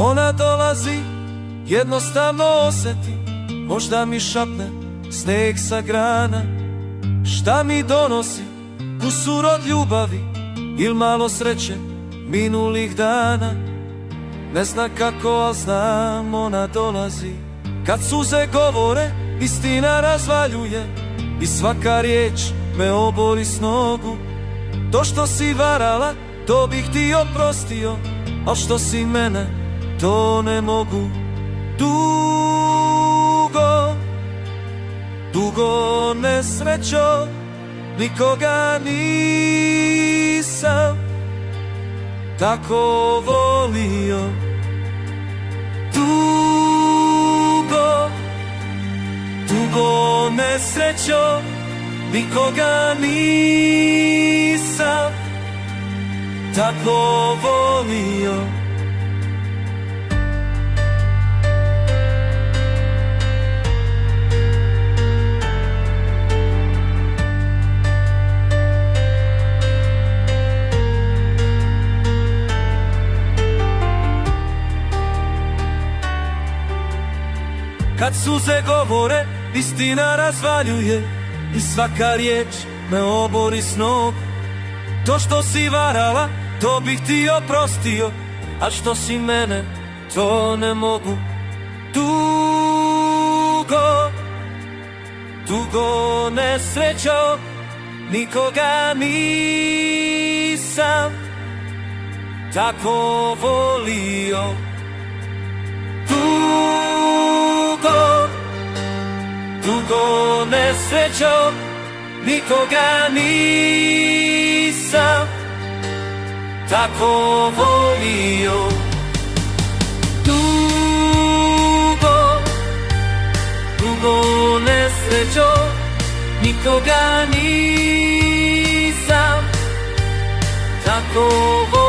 Ona dolazi, jednostavno osjeti, možda mi šapne sneg sa grana. Šta mi donosi kusur od ljubavi il malo sreće minulih dana. Ne zna kako, al znam ona dolazi. Kad suze govore, istina razvaljuje i svaka riječ me obori s nogu. To što si varala, to bih ti oprostio, al što si mene, to ne mogu. Dugo, dugo nesrećo, nikoga nisam tako volio. Dugo, dugo nesrećo, nikoga nisam tako volio. Kad suze govore, istina razvaljuje i svaka riječ me obori s nogu. To što si varala, to bih ti oprostio, a što si mene, to ne mogu. Dugo, dugo nesrećo, nikoga nisam tako volio. Dugo, dugo nesrećo, nikoga nisam tako volio. Dugo, dugo nesrećo, nikoga nisam tako volio.